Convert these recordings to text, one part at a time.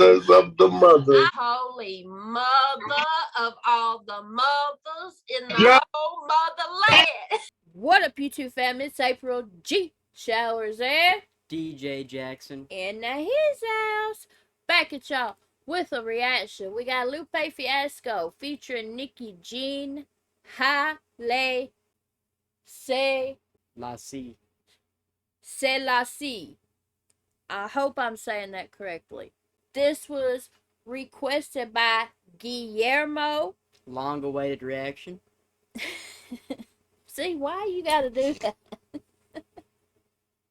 because of the mother. Holy mother of all the mothers in the whole motherland. What up, YouTube fam? It's April G. Showers there. DJ Jackson. In his house. Back at y'all with a reaction. We got Lupe Fiasco featuring Nikki Jean Haile Selassie. I hope I'm saying that correctly. This was requested by Guillermo. Long awaited reaction. See, why you gotta do that?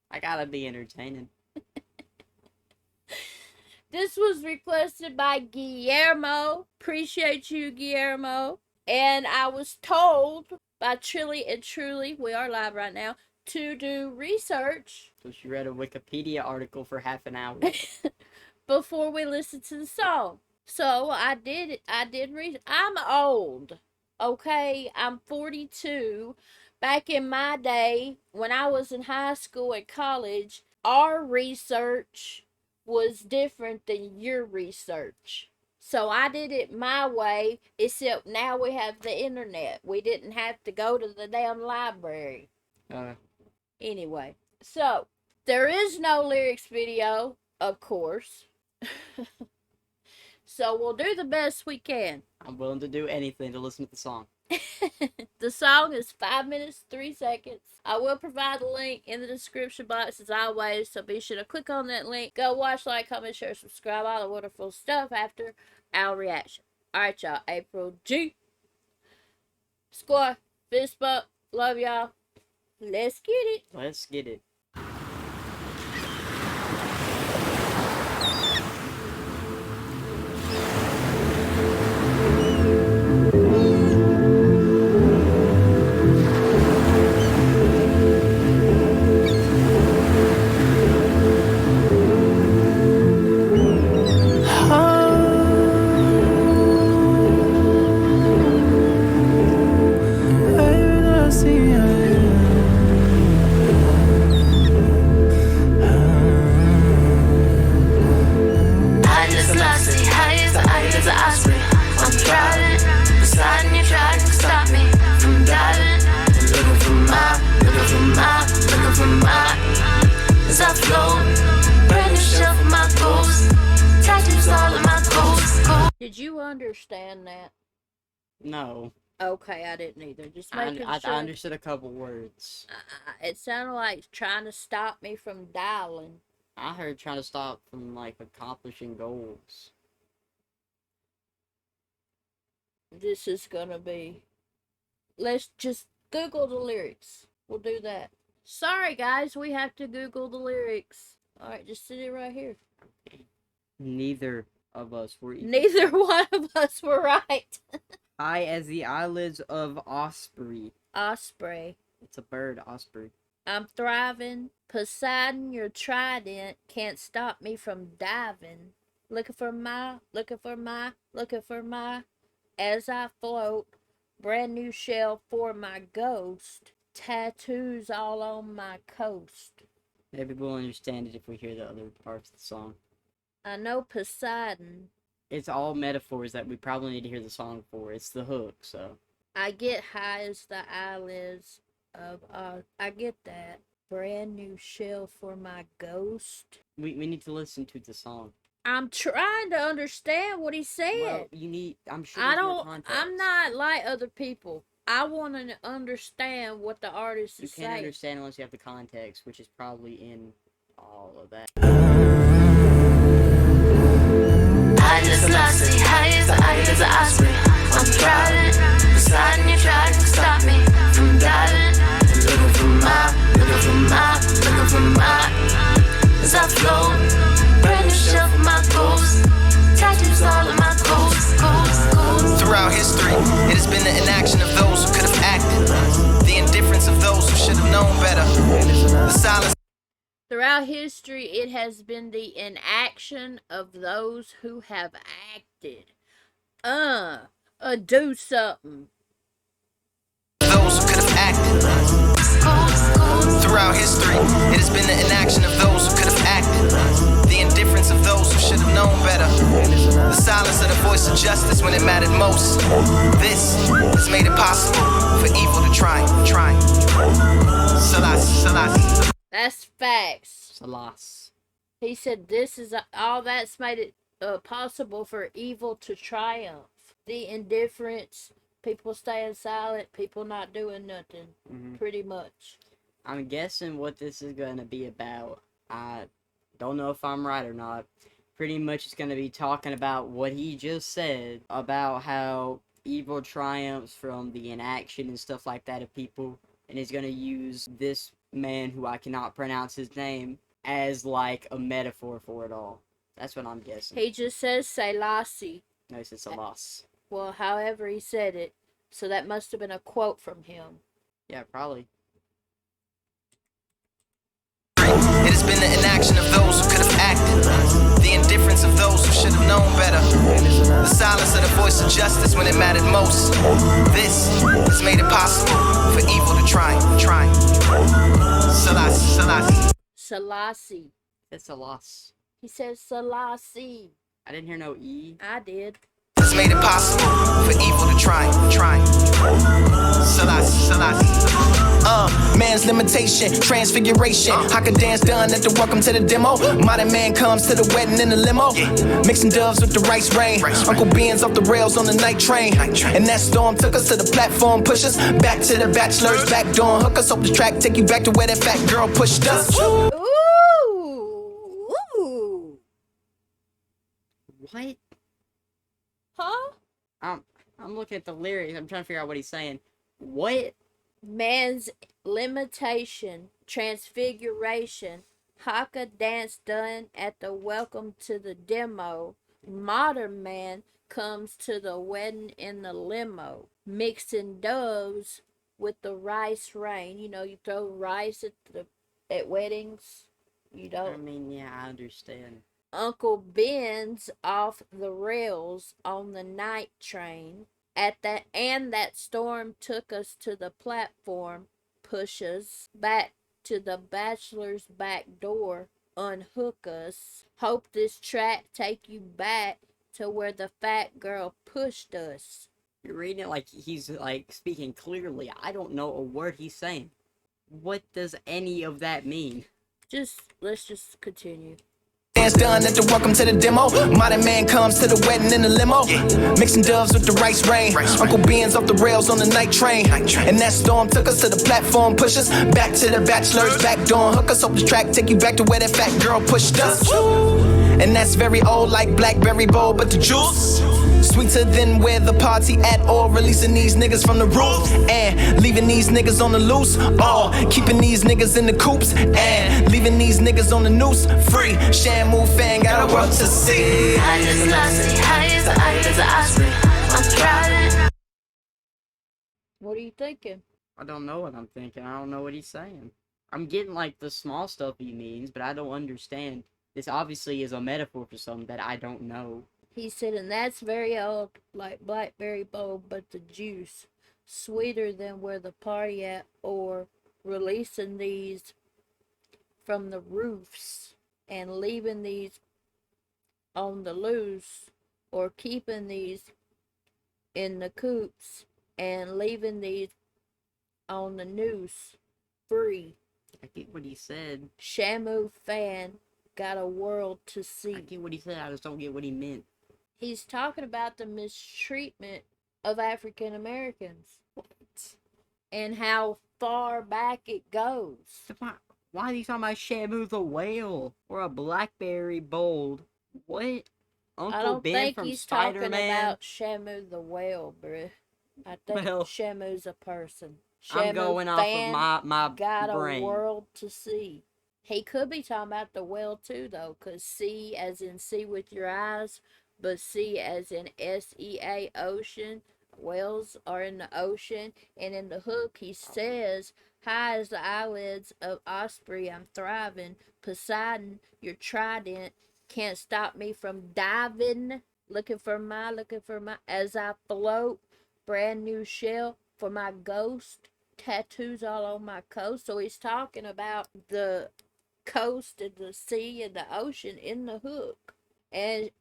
I gotta be entertaining. This was requested by Guillermo. Appreciate you, Guillermo. And I was told by Trilly and Truly, we are live right now, to do research. So she read a Wikipedia article for half an hour. Before we listen to the song. So I did I'm old. Okay, I'm 42. Back in my day, when I was in high school and college, our research was different than your research. So I did it my way, except now we have the internet. We didn't have to go to the damn library. Anyway, so there is no lyrics video, of course. So we'll do the best we can. I'm willing to do anything to listen to the song. The song is 5 minutes, 3 seconds. I will provide the link in the description box as always, so be sure to click on that link. Go watch, like, comment, share, subscribe, all the wonderful stuff after our reaction. Alright, y'all. April G. Score. Fist bump. Love y'all. Let's get it. Let's get it. Did you understand that? No. Okay, I didn't either. Just making sure. I understood a couple words. It sounded like trying to stop me from dialing. I heard trying to stop from, like, accomplishing goals. This is gonna be... Let's just Google the lyrics. We'll do that. Sorry, guys, we have to Google the lyrics. Alright, just sit it right here. Neither of us were equal. Neither one of us were right. High as the eyelids of Osprey. Osprey. It's a bird, Osprey. I'm thriving. Poseidon, your trident can't stop me from diving. Looking for my, as I float. Brand new shell for my ghost. Tattoos all on my coast. Maybe we'll understand it if we hear the other parts of the song. I know Poseidon. It's all metaphors that we probably need to hear the song for. It's the hook, so. I get high as the eyelids of I get that. Brand new shell for my ghost. We need to listen to the song. I'm trying to understand what he said. Well, you need, I'm sure I'm not like other people. I want to understand what the artist is saying. You can't understand unless you have the context, which is probably in all of that. Haile Selassie, high as the Osprey. I'm thriving. Poseidon, you tried to stop me from diving. Looking for my, as I float. Brand new shell for my ghost. Tattoos all in my ghost. Throughout history, it has been the inaction of those who could have acted, the indifference of those who should have known better, the silence. Throughout history, it has been the inaction of those who have acted. Do something. Those who could have acted. Throughout history, it has been the inaction of those who could have acted, the indifference of those who should have known known better. The silence of the voice of justice when it mattered most. This has made it possible for evil to triumph. Selassie. That's facts. Selassie. He said this is all that's made it possible for evil to triumph. The indifference, people staying silent, people not doing nothing, pretty much. I'm guessing what this is going to be about. I don't know if I'm right or not. Pretty much it's going to be talking about what he just said about how evil triumphs from the inaction and stuff like that of people, and he's going to use this man who I cannot pronounce his name as like a metaphor for it all. That's what I'm guessing. He just says Selassie. No, he said Selassie. Well, however he said it, so that must have been a quote from him. Yeah, probably. It has been the inaction of those who could have acted, the indifference of those who should have known better, the silence of the voice of justice when it mattered most. This has made it possible for evil to triumph. Selassie. Selassie. It's a loss. He says Selassie. I didn't hear no E. I did. It's made it possible for evil to triumph. Selassie. Man's limitation, transfiguration. I could dance done at the welcome to the demo. Modern man comes to the wedding in the limo. Mixing doves with the rice rain. Uncle Ben's off the rails on the night train. And that storm took us to the platform, push us back to the bachelor's back door. Hook us up the track, take you back to where that fat girl pushed us. Ooh. What? Huh? I'm looking at the lyrics. I'm trying to figure out what he's saying. What? Man's limitation, transfiguration, haka dance done at the welcome to the demo. Modern man comes to the wedding in the limo, mixing doves with the rice rain. You know, you throw rice at weddings. You don't. I mean, yeah, I understand. Uncle Ben's off the rails on the night train. That storm took us to the platform, push us back to the bachelor's back door, unhook us. Hope this track take you back to where the fat girl pushed us. You're reading it like he's like speaking clearly. I don't know a word he's saying. What does any of that mean? Let's just continue. Dance done at the welcome to the demo. Modern man comes to the wedding in the limo. Mixing doves with the rice rain. Uncle Ben's off the rails on the night train. And that storm took us to the platform, push us back to the bachelor's back door. Hook us up the track, take you back to where that fat girl pushed us. And that's very old, like Blackberry Bowl, but the juice sweeter than where the party at, or releasing these niggas from the roof and leaving these niggas on the loose, or keeping these niggas in the coops and leaving these niggas on the noose free. Shamu fan got a world to see. Haile Selassie, Haile Selassie, I'm driving. What are you thinking? I don't know what I'm thinking. I don't know what he's saying. I'm getting like the small stuff he means, but I don't understand. This obviously is a metaphor for something that I don't know. He said, and that's very old, like Blackberry Bowl, but the juice sweeter than where the party at, or releasing these from the roofs and leaving these on the loose, or keeping these in the coops and leaving these on the noose free. I get what he said. Shamu fan got a world to see. I get what he said. I just don't get what he meant. He's talking about the mistreatment of African Americans. What? And how far back it goes. Why are you talking about Shamu the whale or a Blackberry Bold? What? Uncle I don't Ben think from he's Spider-Man? talking about Shamu the whale, bruh. I think Well, Shamu's a person. I'm going off fan of my got brain. a world to see. He could be talking about the whale too, though, because see as in see with your eyes, but see as in SEA, ocean. Whales are in the ocean, and in the hook he says, high as the eyelids of Osprey, I'm thriving. Poseidon, your trident, can't stop me from diving. Looking for my, as I float. Brand new shell for my ghost. Tattoos all on my coast. So he's talking about the coast and the sea and the ocean in the hook. And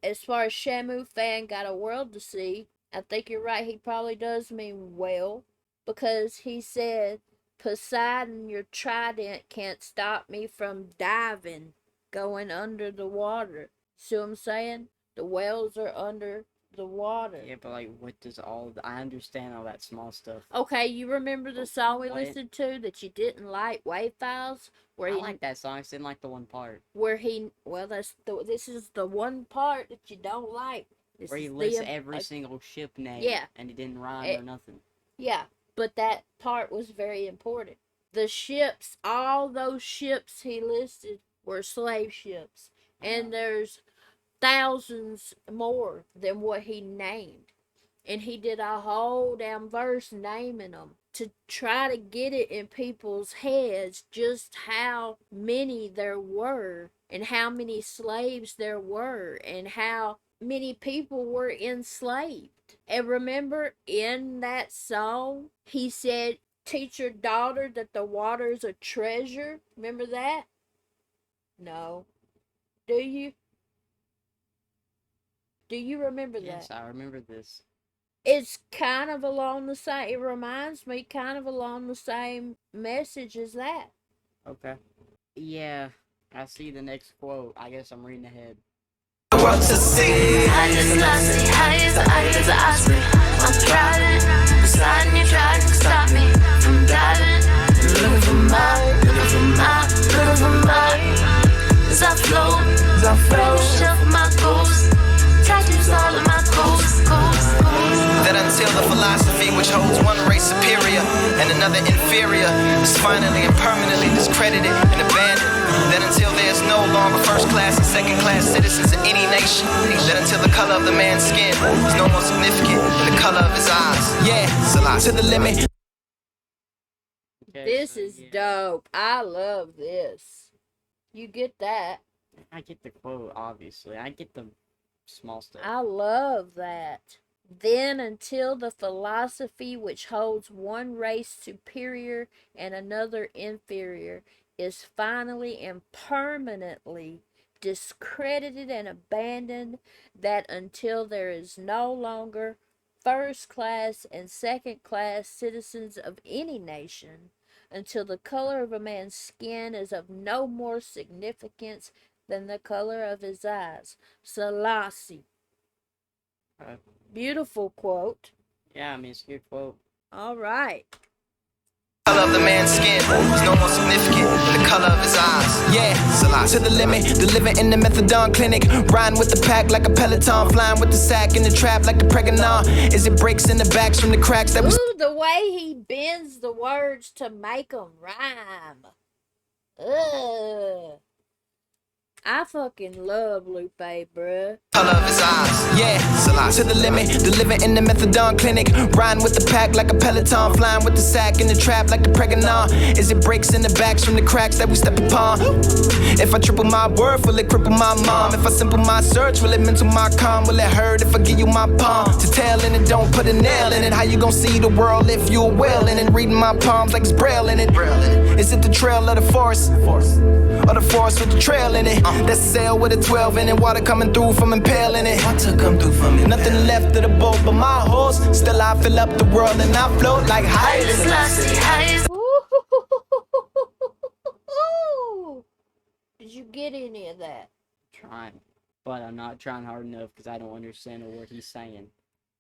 as far as Shamu fan got a world to see, I think you're right. He probably does mean well, because he said, Poseidon, your trident can't stop me from diving, going under the water. See what I'm saying? The whales are under the water. Yeah, but like, what does I understand all that small stuff. Okay, you remember the song we What? listened to that you didn't like, Wave Files? Where I he, like that song. I just didn't like the one part this is the one part that you don't like. This where he is lists every single ship name. Yeah. And it didn't rhyme or nothing. Yeah, but that part was very important. The ships, all those ships he listed were slave ships. And there's thousands more than what he named. And he did a whole damn verse naming them to try to get it in people's heads just how many there were and how many slaves there were and how many people were enslaved. And remember, in that song, he said, teach your daughter that the water's a treasure. Remember that? No. Do you? Do you remember Yes, that? I remember this. It's kind of along the same, it reminds me kind of along the same message as that. Okay. Yeah, I see the next quote. I guess I'm reading ahead. World to see. Haile Selassie, Haile Selassie. I'm driving, beside you trying to stop me from diving. Looking for mine. As I float, shelf my ghost. Tattoos all of my coast. That until the philosophy which holds one race superior and another inferior is finally and permanently discredited and abandoned. That until there's no longer first class and second class citizens of any nation. That until the color of the man's skin is no more significant than the color of his eyes. Yeah, Selassie. To the limit. Okay, This so, is yeah. dope. I love this. You get that. I get the quote, obviously. I get the small stuff. I love that. Then until the philosophy which holds one race superior and another inferior is finally and permanently discredited and abandoned, that until there is no longer first class and second class citizens of any nation, until the color of a man's skin is of no more significance than the color of his eyes. Selassie. Beautiful quote. Yeah, I mean, it's a good quote. All right. Color of the man's skin is no more significant than the color of his eyes. Yeah, Selassie. To the limit, delivering in the methadone clinic. Riding with the pack like a peloton. Flying with the sack in the trap like the pregnant. As it breaks in the backs from the cracks that we. Ooh, the way he bends the words to make them rhyme. Ugh. I fucking love Lupe, bruh. Color of his eyes. Yeah, Selassie. To the limit, delivering in the methadone clinic. Riding with the pack like a peloton. Flying with the sack in the trap like the pregnant. As it breaks in the backs from the cracks that we step upon. If I triple my worth, will it cripple my mom? If I simple my search, will it mental my calm? Will it hurt if I give you my palm? To tell in it, don't put a nail in it. How you gon' see the world if you're well in it? Reading my palms like it's braille in it. Is it the trail of the forest? Or the forest with the trail in it? That's a sail with a 12 in it. Water coming through from impaling it. Water come through from it. Nothing left of the boat but my horse. Still I fill up the world and I float like Haile Haile. Selassie, Ooh. Did you get any of that? Trying. But I'm not trying hard enough because I don't understand a word he's saying.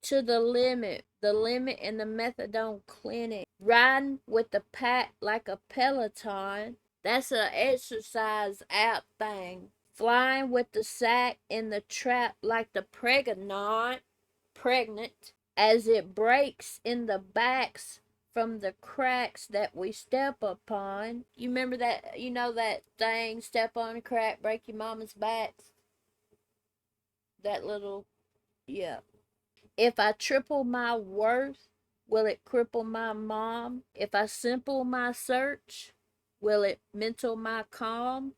To the limit in the methadone clinic. Riding with the pack like a peloton. That's a exercise app thing. Flying with the sack in the trap like the pregnant, as it breaks in the backs from the cracks that we step upon. You remember that, you know that thing, step on a crack, break your mama's back? That little, yeah. If I triple my worth, will it cripple my mom? If I simple my search, will it mental my calm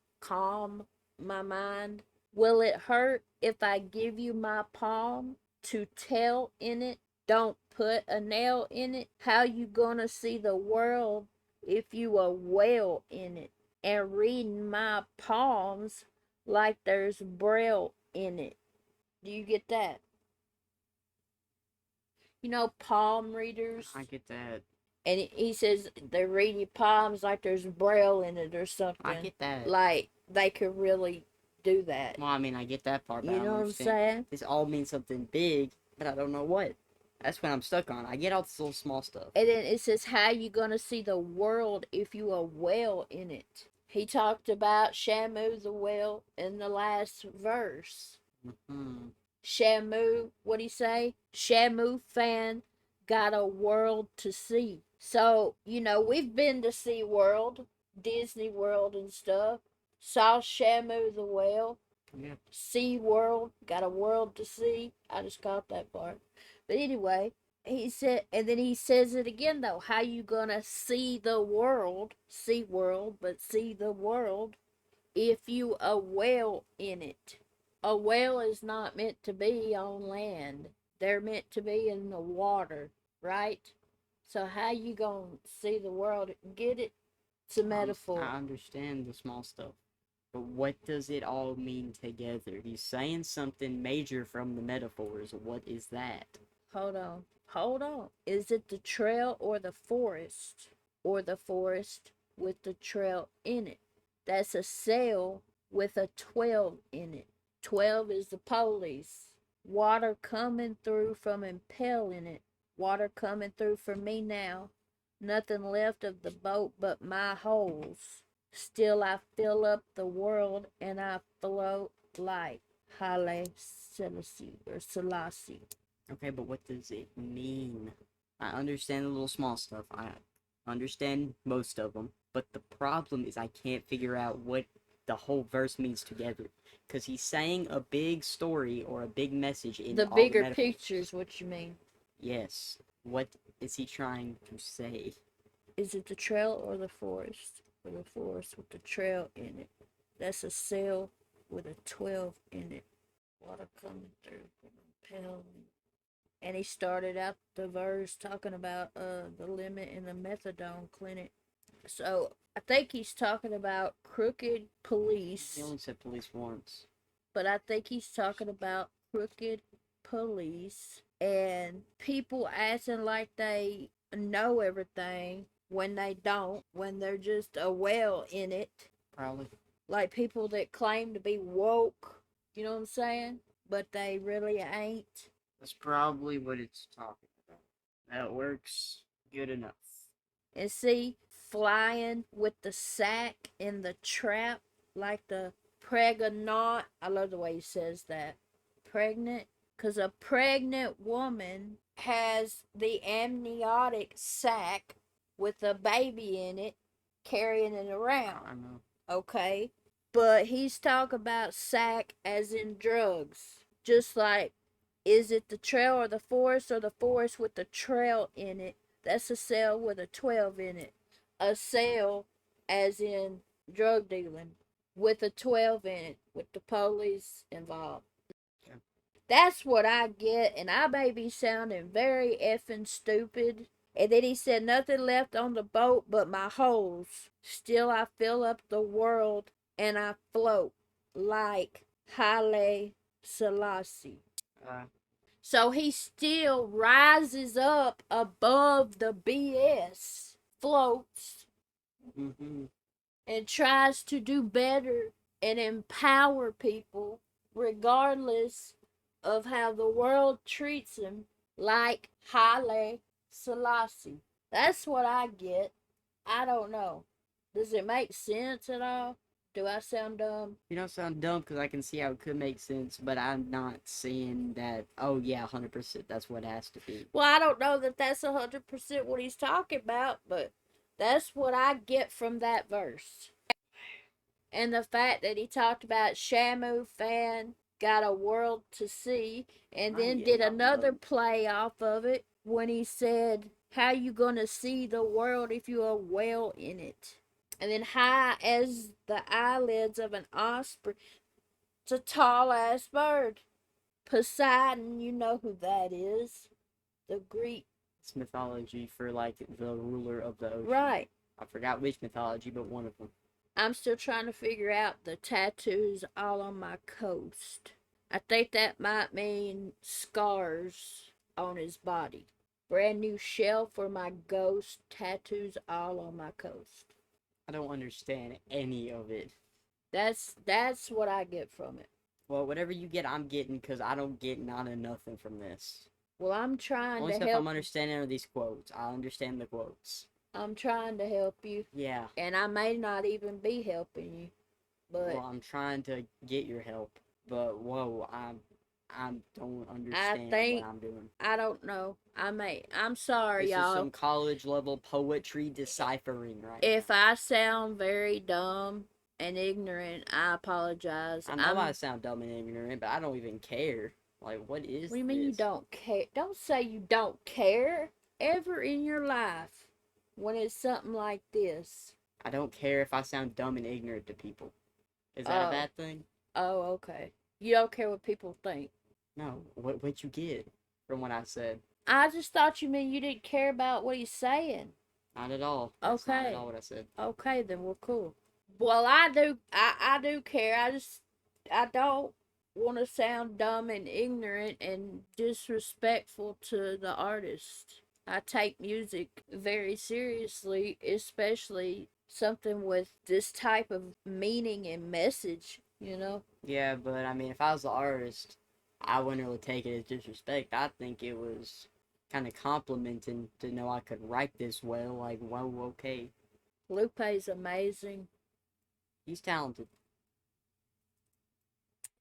my mind? Will it hurt if I give you my palm to tell in it? Don't put a nail in it. How you gonna see the world if you a whale in it? And reading my palms like there's braille in it. Do you get that? You know, palm readers? I get that. And he says they're reading palms like there's braille in it or something. I get that. Like, they could really do that. Well, I mean, I get that part, but You I know don't what I'm understand. saying? This all means something big, but I don't know what. That's what I'm stuck on. I get all this little small stuff. And then it says, how you gonna see the world if you are well in it? He talked about Shamu the whale in the last verse. Mm-hmm. Shamu, what'd he say? Shamu fan got a world to see. So, you know, we've been to SeaWorld, Disney World and stuff. Saw Shamu the whale. Yeah. SeaWorld, got a world to see. I just caught that part. But anyway, he said, and then he says it again though. How you gonna see the world? SeaWorld, but see the world if you a whale in it. A whale is not meant to be on land. They're meant to be in the water, right? So how you gonna see the world? Get it? It's a metaphor. I understand the small stuff. But what does it all mean together? He's saying something major from the metaphors. What is that? Hold on. Hold on. Is it the trail or the forest? Or the forest with the trail in it? That's a sail with a 12 in it. 12 is the police. Water coming through from impelling it. Water coming through for me now. Nothing left of the boat but my holes. Still I fill up the world and I float like Haile Selassie or Selassie. Okay, but what does it mean? I understand the little small stuff. I understand most of them. But the problem is I can't figure out what the whole verse means together. Because he's saying a big story or a big message in The all bigger the metaphors. picture's what you mean. Yes. What is he trying to say? Is it the trail or the forest? Or the forest with the trail in it? That's a sail with a 12 in it. Water coming through from impelling. And he started out the verse talking about the limit in the methadone clinic. So I think he's talking about crooked police. He only said police once. But I think he's talking about crooked police and people acting like they know everything when they don't, when they're just a whale in it. Probably. Like people that claim to be woke, you know what I'm saying? But they really ain't. That's probably what it's talking about. That works good enough. And see, flying with the sack in the trap, like the pregnant. I love the way he says that. Pregnant. Because a pregnant woman has the amniotic sac with a baby in it, carrying it around. I know. Okay? But he's talking about sack as in drugs. Just like, is it the trail or the forest with the trail in it? That's a cell with a 12 in it. A cell as in drug dealing with a 12 in it, with the police involved. Yeah. That's what I get, and I may be sounding very effing stupid. And then he said, nothing left on the boat but my holes. Still I fill up the world and I float like Haile Selassie. So he still rises up above the BS, floats, and tries to do better and empower people regardless of how the world treats him, like Haile Selassie. That's what I get. I don't know. Does it make sense at all? Do I sound dumb? You don't sound dumb because I can see how it could make sense, but I'm not seeing that, oh yeah, 100%, that's what it has to be. Well, I don't know that that's 100% what he's talking about, but that's what I get from that verse. And the fact that he talked about Shamu fan got a world to see, and then did another play off of it when he said, how you gonna see the world if you are well in it? And then high as the eyelids of an osprey. It's a tall ass bird. Poseidon, you know who that is. The Greek. It's mythology for, like, the ruler of the ocean. Right. I forgot which mythology, but one of them. I'm still trying to figure out the tattoos all on my coast. I think that might mean scars on his body. Brand new shell for my ghost, tattoos all on my coast. I don't understand any of it. That's what I get from it. Well, whatever you get, I'm getting, because I don't get none of nothing from this. Well, I'm trying Only to stuff help. I'm understanding are these quotes. I understand the quotes. I'm trying to help you, Yeah. and I may not even be helping you, but Well, I'm trying to get your help, but whoa, I don't understand think- what I'm doing. I don't know. I'm sorry, This is y'all. some college level poetry deciphering right If now. I sound very dumb and ignorant, I apologize. I know I sound dumb and ignorant, but I don't even care. Like, what is What do you mean you this? don't care? Don't say you don't care ever in your life when it's something like this. I don't care if I sound dumb and ignorant to people. Is that Oh. a bad thing? Oh, okay. You don't care what people think. No. What you get from what I said? I just thought you meant you didn't care about what he's saying. Not at all. That's not Okay. at all what I said. Okay, then we're cool. Well, I do. I do care. I don't want to sound dumb and ignorant and disrespectful to the artist. I take music very seriously, especially something with this type of meaning and message, you know? Yeah, but I mean, if I was the artist, I wouldn't really take it as disrespect. I think it was kind of complimenting to know I could write this well. Like, whoa, okay. Lupe's amazing. He's talented.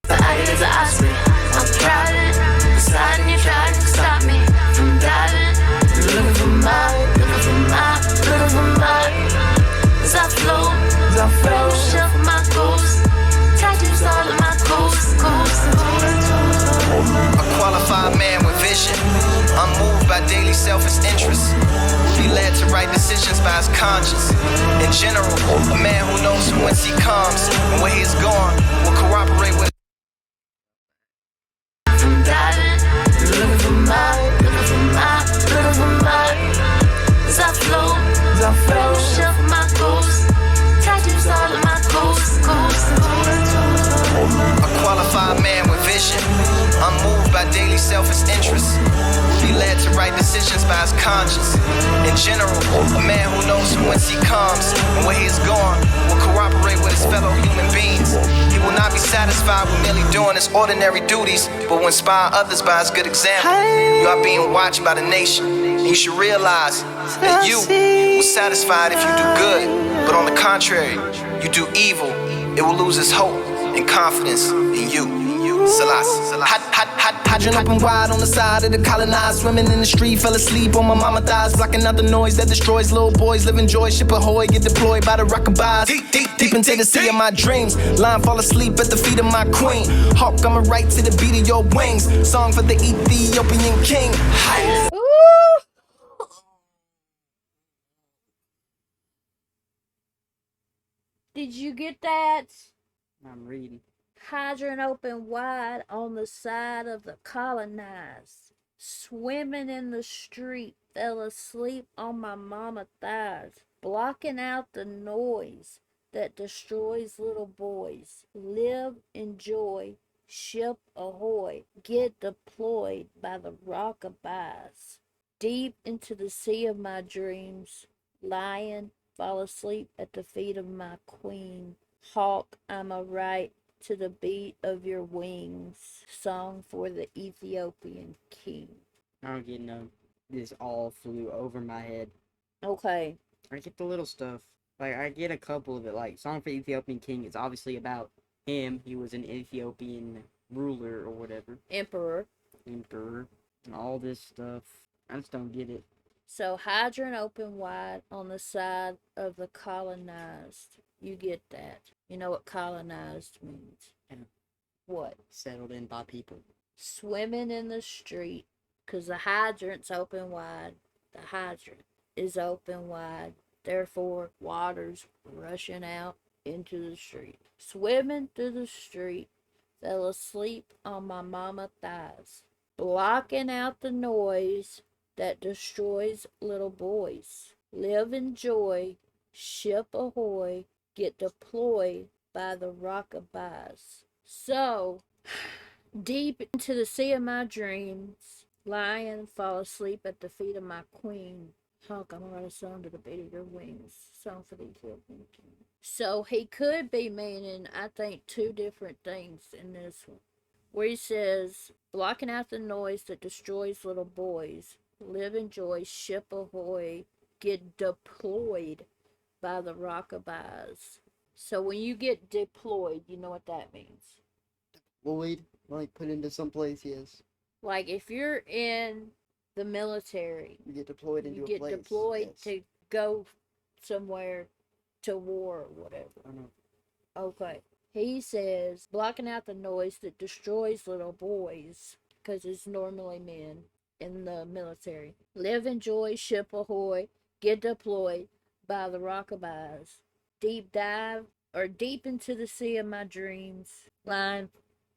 The eye is an osprey. I'm driving, deciding you try to stop me from diving. Looking for mine. As I float, shelf of my ghost. Tattoos all of my ghost. A qualified man with vision, unmoved by daily selfish interests. Be led to right decisions by his conscience. In general, a man who knows from whence he comes and where he's gone will corroborate with. I'm diving, looking for mine. As I float, shelf of my ghost. Tattoos all of my ghost. A qualified man with vision, unmoved by daily selfish interests. Be led to right decisions by his conscience. In general, a man who knows from whence he comes and where he's gone will corroborate with his fellow human beings. He will not be satisfied with merely doing his ordinary duties, but will inspire others by his good example. You are being watched by the nation, and you should realize that you will satisfied if you do good, but on the contrary, you do evil, it will lose its hope and confidence in you. Selassie. Hydrant open wide on the side of the colonized. Swimming in the street, fell asleep on my mama thighs, blocking out the noise that destroys little boys. Living joy, ship ahoy, get deployed by the rockabye. Deep into the sea of my dreams. Line fall asleep at the feet of my queen. Hawk, I'ma right to the beat of your wings. Song for the Ethiopian king. Ooh! Did you get that? I'm reading. Hydrant open wide on the side of the colonized. Swimming in the street, fell asleep on my mama thighs, blocking out the noise that destroys little boys. Live, enjoy, ship ahoy, get deployed by the rockabys. Deep into the sea of my dreams, lying, fall asleep at the feet of my queen. Hawk, I'm a right to the beat of your wings. Song for the Ethiopian king. I don't get no. This all flew over my head. Okay. I get the little stuff. Like, I get a couple of it. Like, Song for the Ethiopian King is obviously about him. He was an Ethiopian ruler or whatever. Emperor. Emperor. And all this stuff. I just don't get it. So hydrant open wide on the side of the colonized. You get that. You know what colonized means. Yeah. What? Settled in by people. Swimming in the street. Because the hydrant's open wide. The hydrant is open wide. Therefore, water's rushing out into the street. Swimming through the street. Fell asleep on my mama thighs. Blocking out the noise that destroys little boys. Live in joy. Ship ahoy. Get deployed by the rockabys. So, Deep into the sea of my dreams, lying, fall asleep at the feet of my queen. Honk, I'm gonna write a song to the beat of your wings. Song for the Ethiopian king. So he could be meaning, I think, two different things in this one. Where he says, blocking out the noise that destroys little boys, live in joy, ship ahoy, get deployed by the rockabouts. So when you get deployed, you know what that means. Lloyd, like put into someplace, yes. Like if you're in the military, You get deployed into you a get place. deployed yes. to go somewhere to war or whatever. I know. Okay. He says, blocking out the noise that destroys little boys, because it's normally men in the military. Live in joy, ship ahoy, get deployed by the rockabouts. Deep dive, or deep into the sea of my dreams. Lying,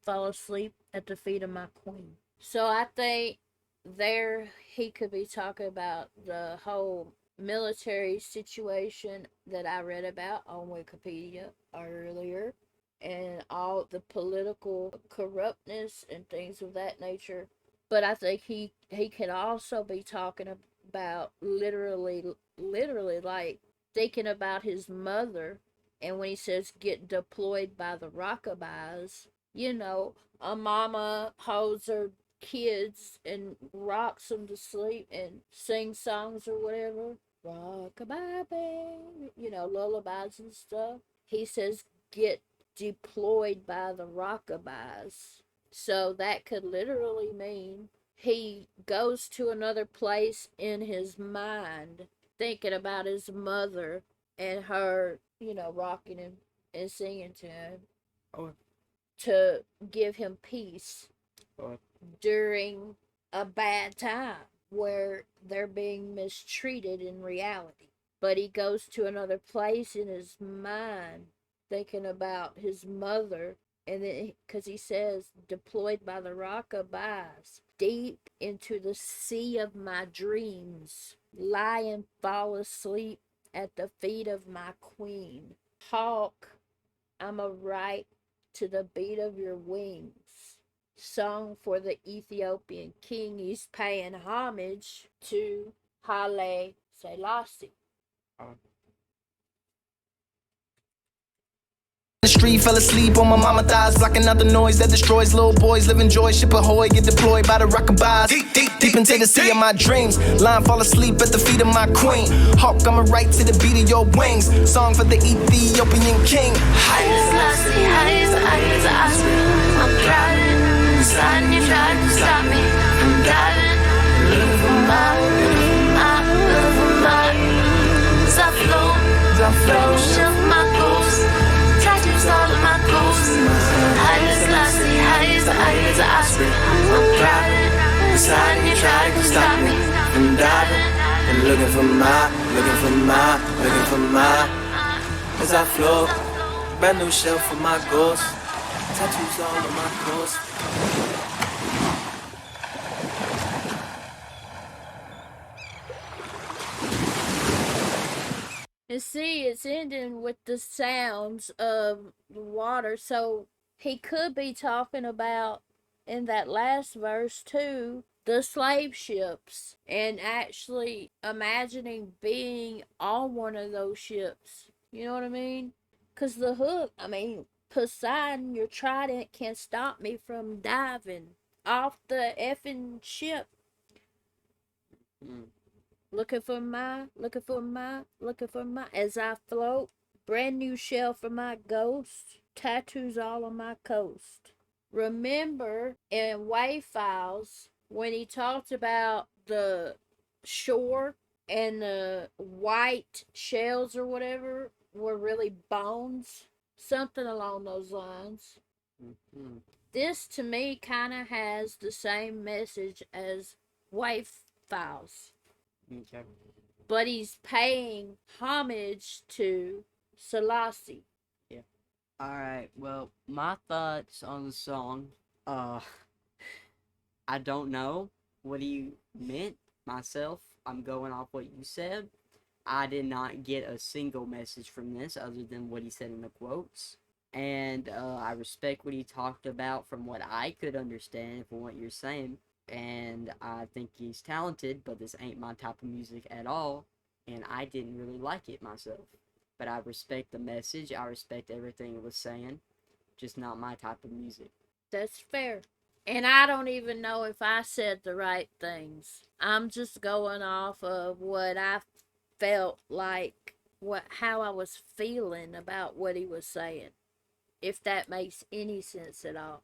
fall asleep at the feet of my queen. So I think there he could be talking about the whole military situation that I read about on Wikipedia earlier, and all the political corruptness and things of that nature. But I think he could also be talking about literally like thinking about his mother, and when he says get deployed by the rockabouts, you know, a mama holds her kids and rocks them to sleep and sings songs or whatever. Rockabye, baby, you know, lullabies and stuff. He says get deployed by the rockabouts. So that could literally mean he goes to another place in his mind, thinking about his mother and her, you know, rocking him and singing to him Or to give him peace or during a bad time where they're being mistreated in reality. But he goes to another place in his mind thinking about his mother, and then because he says deployed by the rockabouts deep into the sea of my dreams, lie and fall asleep at the feet of my queen. Hawk, I'm a right to the beat of your wings. Song for the Ethiopian king. He's paying homage to Haile Selassie. The street fell asleep on my mama thighs, blocking out the noise that destroys little boys. Live in joy, ship ahoy, get deployed by the rockabouts. Deep into the sea of my dreams, lying fall asleep at the feet of my queen. Hawk, I'ma right to the beat of your wings. Song for the Ethiopian king. Haile Selassie, Haile Selassie. I'm driving, inside and you try to stop me from diving. Looking for my, as I flow, shelf my ghost, tattoos all of my ghosts. Haile Selassie, Haile Selassie. I'm driving, inside and you try to stop me from diving. And looking for my, as I flow, brand new shelf for my ghost, tattoos all on my ghost. And see, it's ending with the sounds of the water. So he could be talking about, in that last verse too, the slave ships, and actually imagining being on one of those ships. You know what I mean? Because the hook, I mean, Poseidon, your trident can't stop me from diving off the effing ship. Looking for my, as I float. Brand new shell for my ghost. Tattoos all on my coast. Remember in Wave Files when he talked about the shore and the white shells or whatever were really bones? Something along those lines. This to me kind of has the same message as Wave Files. okay. But he's paying homage to Selassie. Alright, well, my thoughts on the song, I don't know what he meant myself. I'm going off what you said. I did not get a single message from this other than what he said in the quotes. And I respect what he talked about from what I could understand from what you're saying. And I think he's talented, but this ain't my type of music at all. And I didn't really like it myself. But I respect the message. I respect everything it was saying. Just not my type of music. That's fair. And I don't even know if I said the right things. I'm just going off of what I felt like, how I was feeling about what he was saying. If that makes any sense at all.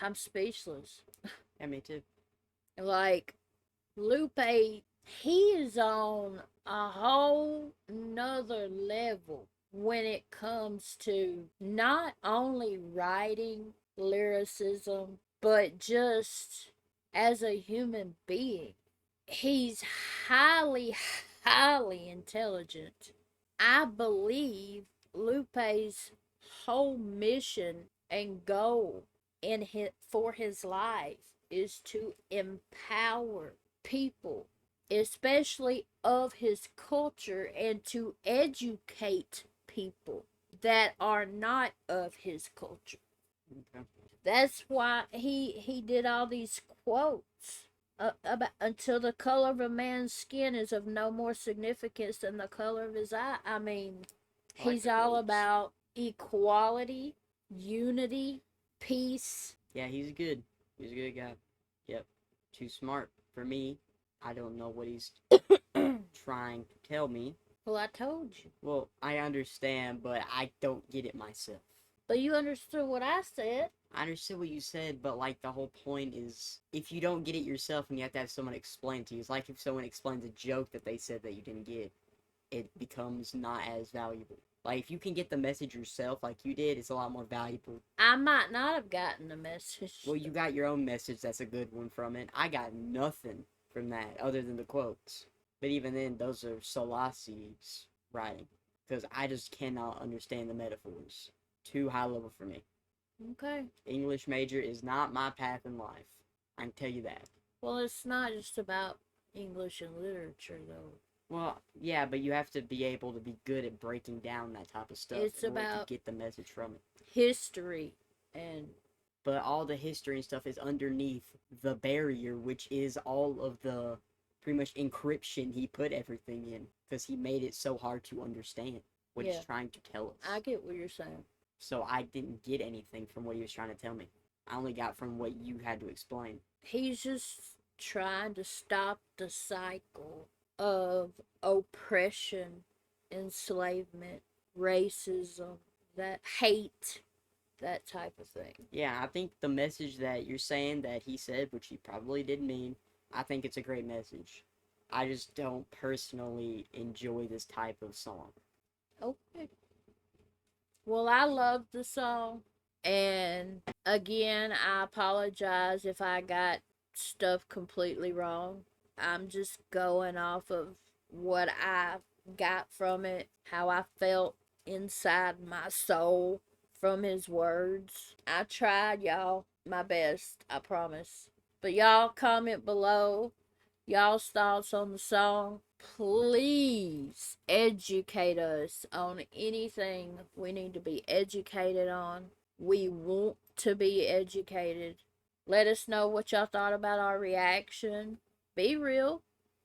I'm speechless. Yeah, me too. Like, Lupe, he is on a whole nother level when it comes to not only writing lyricism, but just as a human being. He's highly, highly intelligent. I believe Lupe's whole mission and goal for his life is to empower people, especially of his culture, and to educate people that are not of his culture. Okay. That's why he did all these quotes about until the color of a man's skin is of no more significance than the color of his eye. I mean, he's all about equality, unity, peace. Yeah, he's good. He's a good guy. Yep. Too smart for me. I don't know what he's trying to tell me. Well, I told you. Well, I understand, but I don't get it myself. But you understood what I said. I understood what you said, but like the whole point is if you don't get it yourself and you have to have someone explain to you, it's like if someone explains a joke that they said that you didn't get, it becomes not as valuable. Like if you can get the message yourself like you did, it's a lot more valuable. I might not have gotten the message. Well, you got your own message, that's a good one from it. I got nothing from that other than the quotes. But even then, those are Selassie's writing. Because I just cannot understand the metaphors. Too high level for me. Okay. English major is not my path in life. I can tell you that. Well, it's not just about English and literature, though. Well, yeah, but you have to be able to be good at breaking down that type of stuff It's in order about to get the message from it. History and... But all the history and stuff is underneath the barrier, which is all of the pretty much encryption he put everything in. Because he made it so hard to understand what he's trying to tell us. I get what you're saying. So I didn't get anything from what he was trying to tell me. I only got from what you had to explain. He's just trying to stop the cycle of oppression, enslavement, racism, that hate, that type of thing. Yeah, I think the message that you're saying that he said, which he probably did mean, I think it's a great message. I just don't personally enjoy this type of song. Okay. Well, I love the song. And again, I apologize if I got stuff completely wrong. I'm just going off of what I got from it, how I felt inside my soul from his words. I tried, y'all, my best, I promise. But y'all comment below y'all's thoughts on the song. Please educate us on anything we need to be educated on. We want to be educated. Let us know what y'all thought about our reaction. Be real.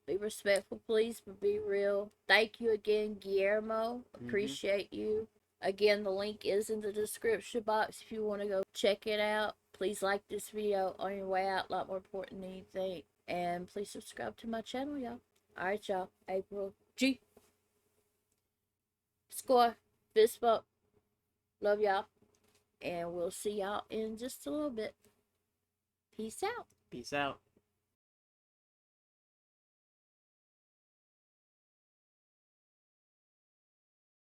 Be respectful, please, but be real. Thank you again, Guillermo. Appreciate you. Again, the link is in the description box if you want to go check it out. Please like this video on your way out. A lot more important than you think. And please subscribe to my channel, y'all. Alright, y'all. April G. Score. Fist bump. Love y'all. And we'll see y'all in just a little bit. Peace out. Peace out.